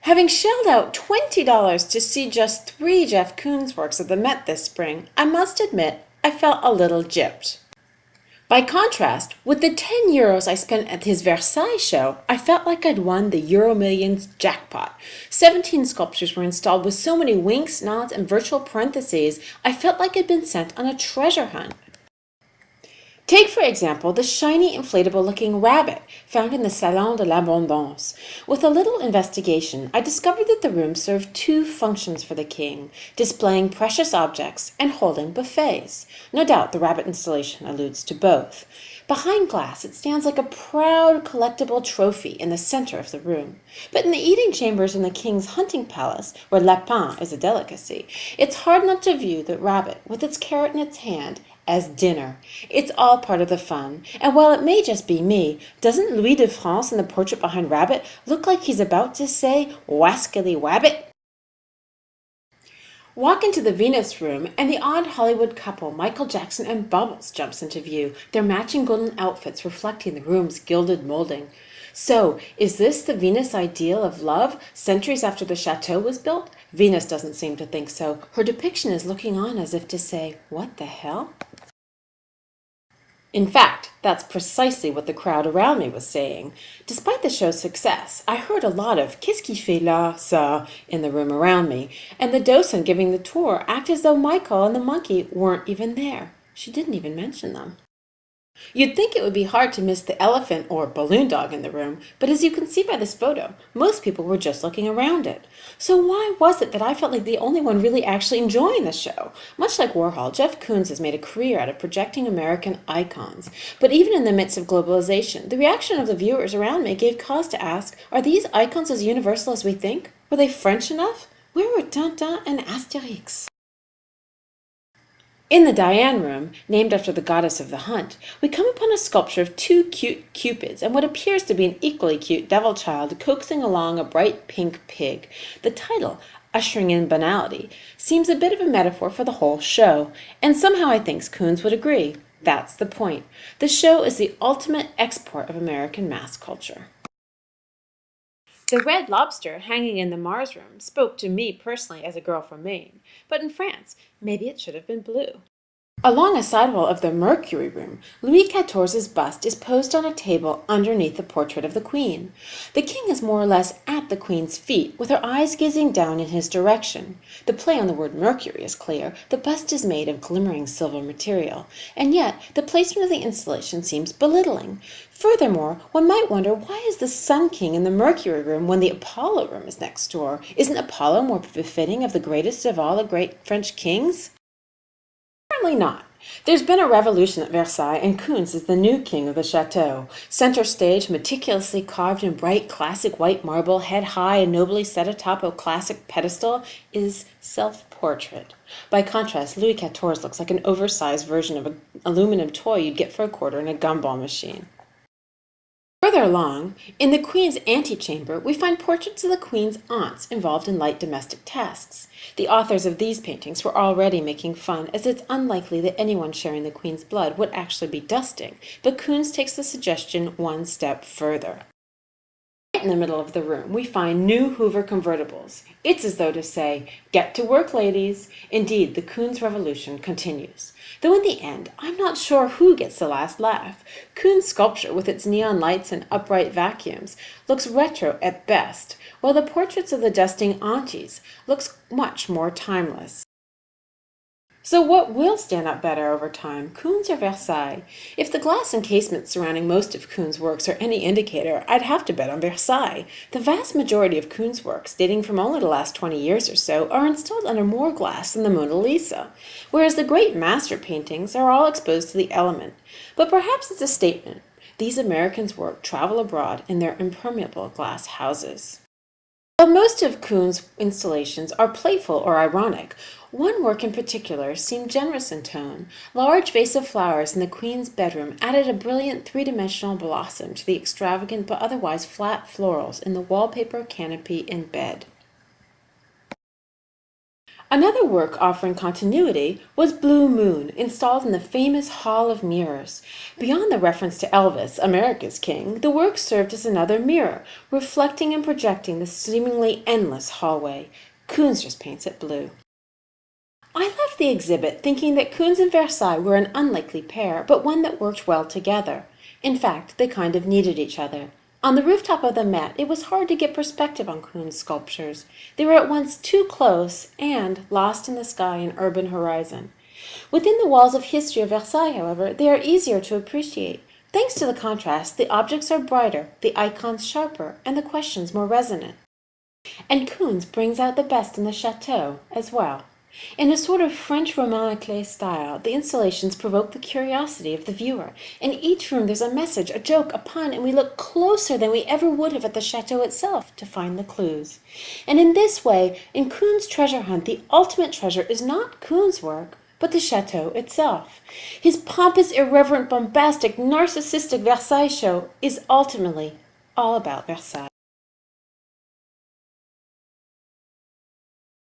Having shelled out $20 to see just 3 Jeff Koons works at the Met this spring, I must admit I felt a little gypped. By contrast, with the €10 I spent at his Versailles show, I felt like I'd won the Euro Millions jackpot. 17 sculptures were installed with so many winks, nods, and virtual parentheses, I felt like I'd been sent on a treasure hunt. Take, for example, the shiny, inflatable-looking rabbit found in the Salon de l'Abondance. With a little investigation, I discovered that the room served 2 functions for the king, displaying precious objects and holding buffets. No doubt the rabbit installation alludes to both. Behind glass, it stands like a proud collectible trophy in the center of the room. But in the eating chambers in the king's hunting palace, where lapin is a delicacy, it's hard not to view the rabbit, with its carrot in its hand, as dinner. It's all part of the fun. And while it may just be me, doesn't Louis de France in the portrait behind Rabbit look like he's about to say, "Wascally wabbit"? Walk into the Venus room, and the odd Hollywood couple, Michael Jackson and Bubbles, jumps into view, their matching golden outfits reflecting the room's gilded molding. So, is this the Venus ideal of love, centuries after the chateau was built? Venus doesn't seem to think so. Her depiction is looking on as if to say, "What the hell?" In fact, that's precisely what the crowd around me was saying. Despite the show's success, I heard a lot of "Qu'est-ce qui fait là, ça?" in the room around me, and the docent giving the tour acted as though Michael and the monkey weren't even there. She didn't even mention them. You'd think it would be hard to miss the elephant or balloon dog in the room, but as you can see by this photo, most people were just looking around it. So why was it that I felt like the only one really actually enjoying the show? Much like Warhol, Jeff Koons has made a career out of projecting American icons. But even in the midst of globalization, the reaction of the viewers around me gave cause to ask, are these icons as universal as we think? Were they French enough? Where were Tintin and Asterix? In the Diane room, named after the goddess of the hunt, we come upon a sculpture of 2 cute cupids and what appears to be an equally cute devil child coaxing along a bright pink pig. The title, Ushering in Banality, seems a bit of a metaphor for the whole show, and somehow I think Koons would agree. That's the point. The show is the ultimate export of American mass culture. The red lobster hanging in the Mars room spoke to me personally as a girl from Maine, but in France, maybe it should have been blue. Along a sidewall of the Mercury room, Louis XIV's bust is posed on a table underneath the portrait of the Queen. The King is more or less at the Queen's feet, with her eyes gazing down in his direction. The play on the word Mercury is clear. The bust is made of glimmering silver material, and yet the placement of the installation seems belittling. Furthermore, one might wonder, why is the Sun King in the Mercury room when the Apollo room is next door? Isn't Apollo more befitting of the greatest of all the great French kings? Certainly not. There's been a revolution at Versailles, and Koons is the new king of the chateau. Center stage, meticulously carved in bright classic white marble, head high and nobly set atop a classic pedestal, is self-portrait. By contrast, Louis XIV looks like an oversized version of an aluminum toy you'd get for a quarter in a gumball machine. Further along, in the Queen's antechamber, we find portraits of the Queen's aunts involved in light domestic tasks. The authors of these paintings were already making fun, as it's unlikely that anyone sharing the Queen's blood would actually be dusting, but Koons takes the suggestion one step further. Right in the middle of the room, we find new Hoover convertibles. It's as though to say, get to work, ladies. Indeed, the Koons revolution continues. Though in the end, I'm not sure who gets the last laugh. Koons' sculpture, with its neon lights and upright vacuums, looks retro at best, while the portraits of the dusting aunties looks much more timeless. So what will stand up better over time, Koons or Versailles? If the glass encasements surrounding most of Koons' works are any indicator, I'd have to bet on Versailles. The vast majority of Koons' works, dating from only the last 20 years or so, are installed under more glass than the Mona Lisa, whereas the great master paintings are all exposed to the element. But perhaps it's a statement. These Americans' work travel abroad in their impermeable glass houses. While most of Koons' installations are playful or ironic, one work in particular seemed generous in tone. Large vase of flowers in the Queen's bedroom added a brilliant three-dimensional blossom to the extravagant but otherwise flat florals in the wallpaper canopy in bed. Another work offering continuity was Blue Moon, installed in the famous Hall of Mirrors. Beyond the reference to Elvis, America's King, the work served as another mirror, reflecting and projecting the seemingly endless hallway. Koons just paints it blue. I left the exhibit thinking that Koons and Versailles were an unlikely pair, but one that worked well together. In fact, they kind of needed each other. On the rooftop of the Met, it was hard to get perspective on Koons' sculptures. They were at once too close and lost in the sky and urban horizon. Within the walls of history of Versailles, however, they are easier to appreciate. Thanks to the contrast, the objects are brighter, the icons sharper, and the questions more resonant. And Koons brings out the best in the chateau as well. In a sort of French roman style, the installations provoke the curiosity of the viewer. In each room there's a message, a joke, a pun, and we look closer than we ever would have at the chateau itself to find the clues. And in this way, in Koons' treasure hunt, the ultimate treasure is not Koons' work, but the chateau itself. His pompous, irreverent, bombastic, narcissistic Versailles show is ultimately all about Versailles.